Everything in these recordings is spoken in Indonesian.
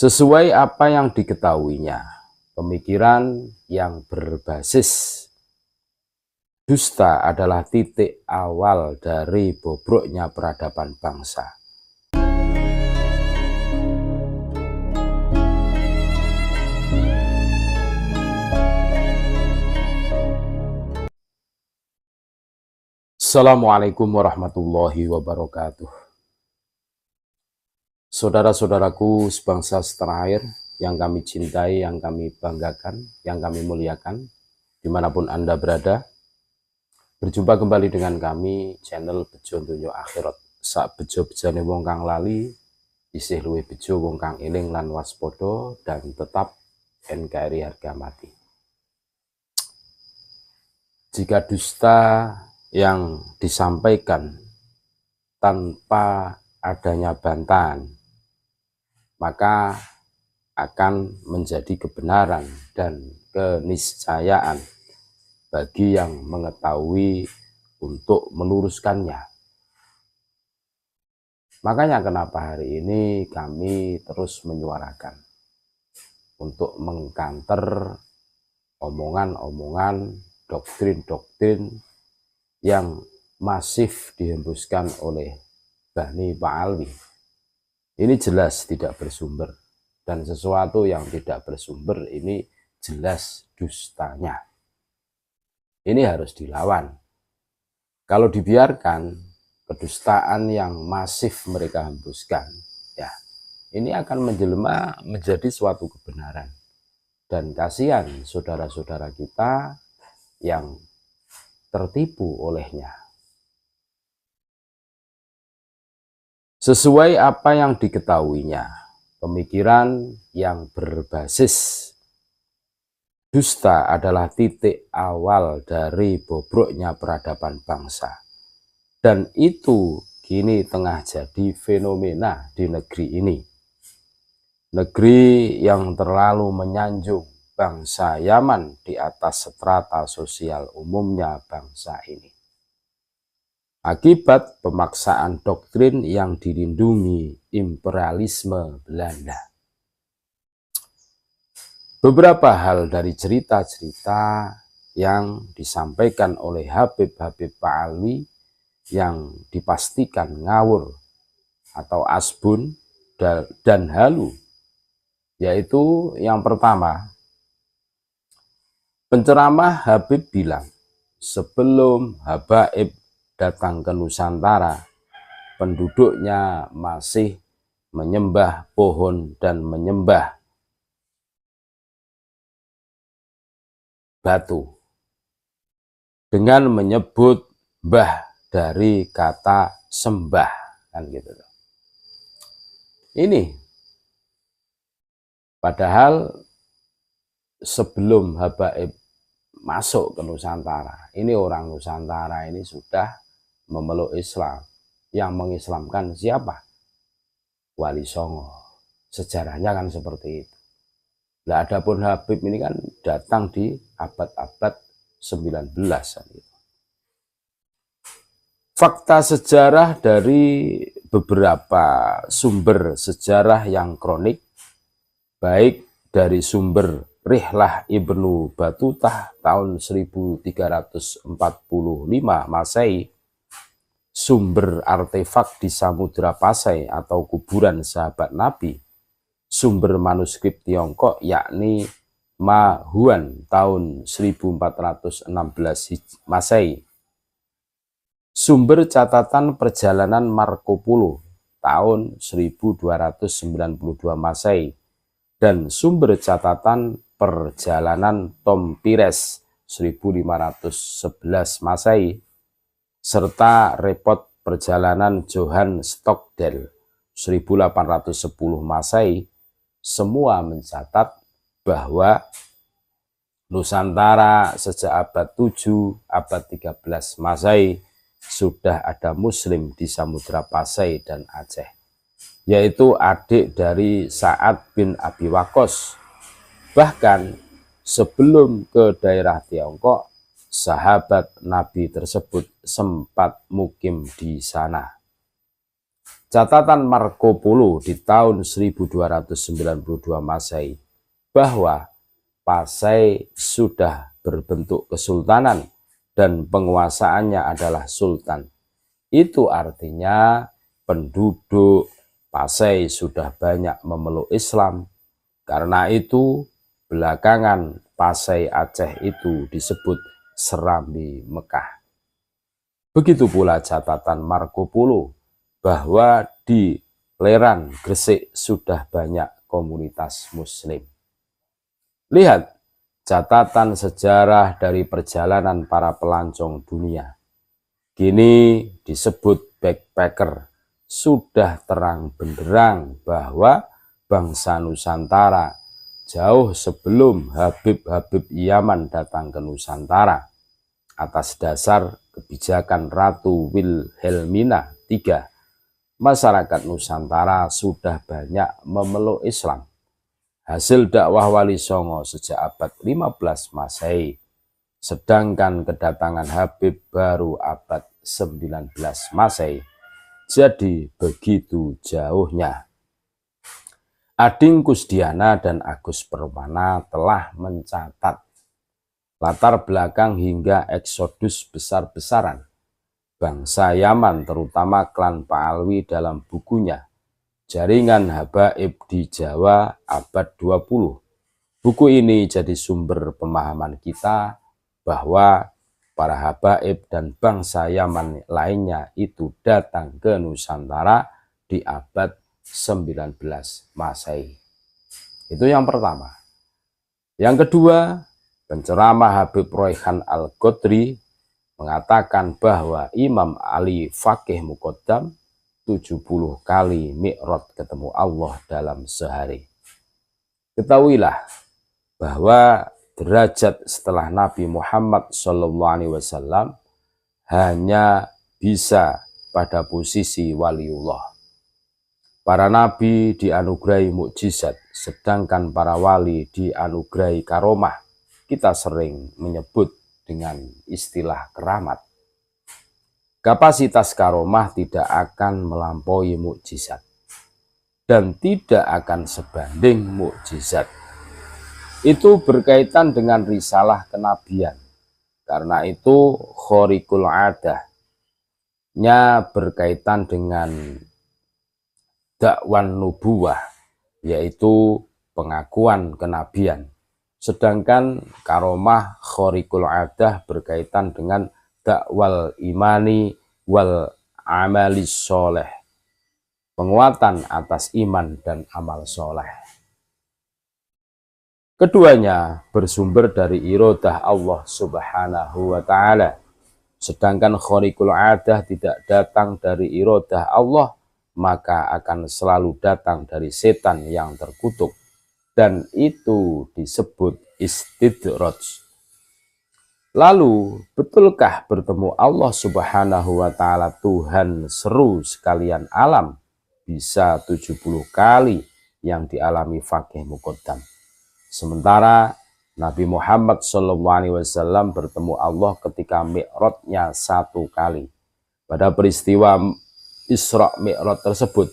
Sesuai apa yang diketahuinya, pemikiran yang berbasis dusta adalah titik awal dari bobroknya peradaban bangsa. Assalamualaikum warahmatullahi wabarakatuh. Saudara-saudaraku sebangsa setanah air yang kami cintai, yang kami banggakan, yang kami muliakan, dimanapun Anda berada, berjumpa kembali dengan kami, channel Bejo Donya Akhirat. Sak bejo-bejane wong kang lali, isih luwih bejo wong kang eling lan waspada, dan tetap NKRI harga mati. Jika dusta yang disampaikan tanpa adanya bantahan, maka akan menjadi kebenaran dan keniscayaan bagi yang mengetahui untuk meluruskannya. Makanya kenapa hari ini kami terus menyuarakan untuk mengkanter omongan-omongan, doktrin-doktrin yang masif dihembuskan oleh Bani Ba'alwi. Ini jelas tidak bersumber, dan sesuatu yang tidak bersumber ini jelas dustanya. Ini harus dilawan. Kalau dibiarkan, kedustaan yang masif mereka hembuskan, ya, ini akan menjelma menjadi suatu kebenaran. Dan kasihan saudara-saudara kita yang tertipu olehnya. Sesuai apa yang diketahuinya, pemikiran yang berbasis dusta adalah titik awal dari bobroknya peradaban bangsa. Dan itu kini tengah jadi fenomena di negeri ini. Negeri yang terlalu menyanjung bangsa Yaman di atas strata sosial umumnya bangsa ini. Akibat pemaksaan doktrin yang dilindungi imperialisme Belanda. Beberapa hal dari cerita-cerita yang disampaikan oleh Habib-Habib Ba'alwi yang dipastikan ngawur atau asbun dan halu, yaitu yang pertama, penceramah Habib bilang sebelum Habaib datang ke Nusantara, penduduknya masih menyembah pohon dan menyembah batu dengan menyebut mbah dari kata sembah, kan gitu. Ini padahal sebelum Habaib masuk ke Nusantara, ini orang Nusantara ini sudah memeluk Islam. Yang mengislamkan siapa? Wali Songo. Sejarahnya kan seperti itu. Nah, adapun Habib ini kan datang di abad-abad 19. Fakta sejarah dari beberapa sumber sejarah yang kronik, baik dari sumber Rihlah Ibnu Batutah tahun 1345 Masehi, sumber artefak di Samudra Pasai atau kuburan sahabat Nabi, sumber manuskrip Tiongkok yakni Ma Huan tahun 1416 Masehi, sumber catatan perjalanan Marco Polo tahun 1292 Masehi, dan sumber catatan perjalanan Tom Pires 1511 Masehi, serta repot perjalanan Johann Stockdale 1810 Masehi, semua mencatat bahwa Nusantara sejak abad 7, abad 13 Masehi sudah ada Muslim di Samudra Pasai dan Aceh, yaitu adik dari Sa'ad bin Abi Waqqas. Bahkan sebelum ke daerah Tiongkok, sahabat Nabi tersebut sempat mukim di sana. catatan Marco Polo di tahun 1292 Masehi bahwa Pasai sudah berbentuk kesultanan dan penguasaannya adalah sultan. Itu artinya penduduk Pasai sudah banyak memeluk Islam. Karena itu belakangan Pasai Aceh itu disebut Serambi Mekah. Begitu pula catatan Marco Polo bahwa di Leran Gresik sudah banyak komunitas muslim. Lihat catatan sejarah dari perjalanan para pelancong dunia. Kini disebut backpacker, sudah terang benderang bahwa bangsa Nusantara jauh sebelum Habib-Habib Yaman datang ke Nusantara atas dasar kebijakan Ratu Wilhelmina III, masyarakat Nusantara sudah banyak memeluk Islam. Hasil dakwah Wali Songo sejak abad 15 Masehi, sedangkan kedatangan Habib baru abad 19 Masehi. Jadi begitu jauhnya. Ading Kusdiana dan Agus Permana telah mencatat latar belakang hingga eksodus besar-besaran bangsa Yaman, terutama klan Pa'alwi dalam bukunya Jaringan Habaib di Jawa abad 20. Buku ini jadi sumber pemahaman kita bahwa para habaib dan bangsa Yaman lainnya itu datang ke Nusantara di abad 19 Masehi. Itu yang pertama. Yang kedua, penceramah Habib Royhan Al-Qodri mengatakan bahwa Imam Ali Faqih Muqaddam 70 kali mi'raj ketemu Allah dalam sehari. Ketahuilah bahwa derajat setelah Nabi Muhammad SAW hanya bisa pada posisi waliullah. Para nabi dianugerahi mukjizat, sedangkan para wali dianugerahi karomah. Kita sering menyebut dengan istilah keramat. Kapasitas karomah tidak akan melampaui mukjizat dan tidak akan sebanding mukjizat. Itu berkaitan dengan risalah kenabian. Karena itu khoriqul adahnya berkaitan dengan dakwan nubuwah, yaitu pengakuan kenabian. Sedangkan karomah khoriqul adah berkaitan dengan dakwal imani wal amalis soleh, penguatan atas iman dan amal soleh. Keduanya bersumber dari iradah Allah Subhanahu wa Ta'ala. Sedangkan khoriqul adah tidak datang dari iradah Allah, maka akan selalu datang dari setan yang terkutuk, dan itu disebut istidraj. Lalu, betulkah bertemu Allah Subhanahu wa Ta'ala Tuhan seru sekalian alam bisa 70 kali yang dialami Faqih Muqaddam? Sementara Nabi Muhammad SAW bertemu Allah ketika mi'rajnya 1 kali. Pada peristiwa Isra Mi'raj tersebut,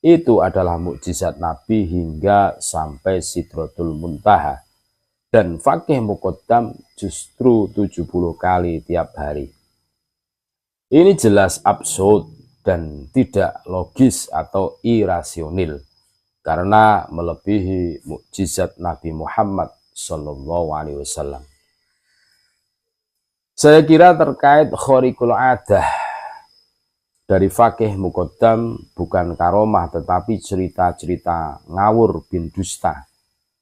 itu adalah mukjizat Nabi hingga sampai Sidratul Muntaha. Dan Faqih Muqaddam justru 70 kali tiap hari. Ini jelas absurd dan tidak logis atau irasional, karena melebihi mukjizat Nabi Muhammad SAW. Saya kira terkait khoriqul adah dari Faqih Muqaddam bukan karomah, tetapi cerita-cerita ngawur bin dusta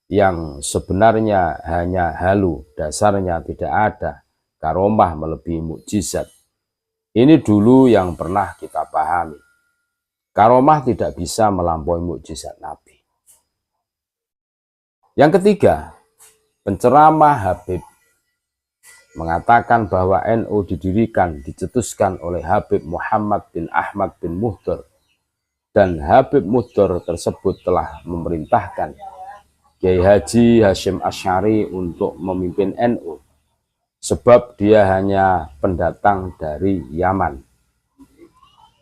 yang sebenarnya hanya halu, dasarnya tidak ada karomah melebihi mukjizat. Ini dulu yang pernah kita pahami. Karomah tidak bisa melampaui mukjizat Nabi. Yang ketiga, penceramah Habib mengatakan bahwa NU didirikan, dicetuskan oleh Habib Muhammad bin Ahmad bin Muhdor, dan Habib Muhdor tersebut telah memerintahkan Kiai Haji Hashim Asy'ari untuk memimpin NU, sebab dia hanya pendatang dari Yaman.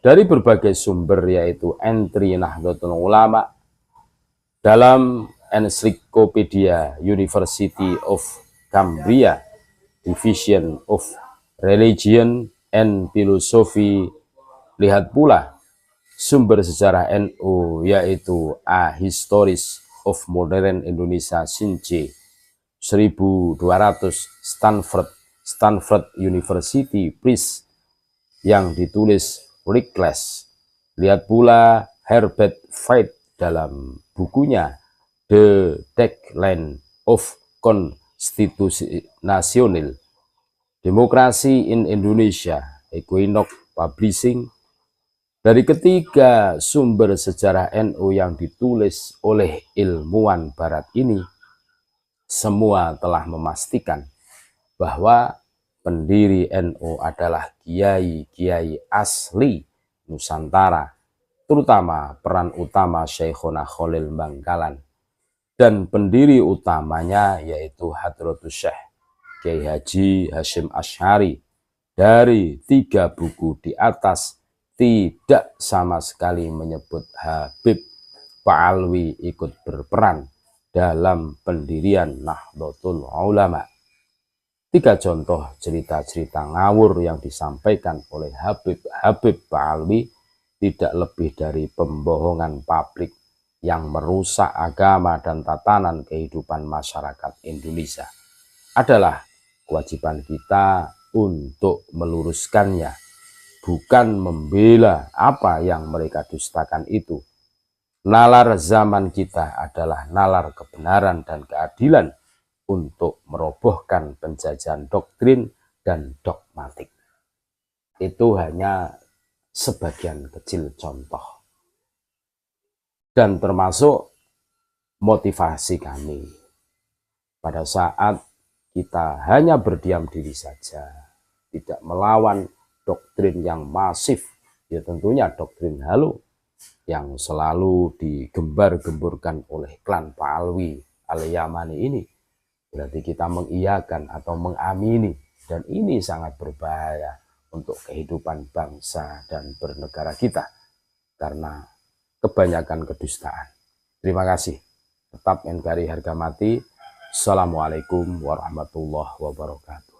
dari berbagai sumber, yaitu entry Nahdlatul Ulama dalam Encyclopedia University of Cambria, Division of Religion and Philosophy. Lihat pula sumber sejarah NU, yaitu A Histories of Modern Indonesia Since 1200 Stanford University Press yang ditulis Rickles. Lihat pula Herbert Feith dalam bukunya The Decline of Constitutional Democracy in Indonesia, Equinox Publishing. Dari ketiga sumber sejarah NU yang ditulis oleh ilmuwan barat ini, semua telah memastikan bahwa pendiri NU adalah kiai-kiai asli Nusantara, terutama peran utama Syekhona Khalil Bangkalan, dan pendiri utamanya yaitu Hadratus Syekh Kiai Haji Hasyim Asy'ari. Dari 3 buku di atas tidak sama sekali menyebut Habib Ba'alwi ikut berperan dalam pendirian Nahdlatul Ulama. 3 contoh cerita-cerita ngawur yang disampaikan oleh Habib Ba'alwi tidak lebih dari pembohongan publik yang merusak agama dan tatanan kehidupan masyarakat Indonesia. Adalah kewajiban kita untuk meluruskannya, bukan membela apa yang mereka dustakan itu. Nalar zaman kita adalah nalar kebenaran dan keadilan untuk merobohkan penjajahan doktrin dan dogmatik. Itu hanya sebagian kecil contoh, dan termasuk motivasi kami pada saat kita hanya berdiam diri saja, tidak melawan doktrin yang masif, ya tentunya doktrin halu yang selalu digembar-gemburkan oleh klan Ba'alwi al-Yamani ini. Berarti kita mengiyakan atau mengamini, dan ini sangat berbahaya untuk kehidupan bangsa dan bernegara kita karena kebanyakan kedustaan. Terima kasih. Tetap NKRI harga mati. Assalamualaikum warahmatullahi wabarakatuh.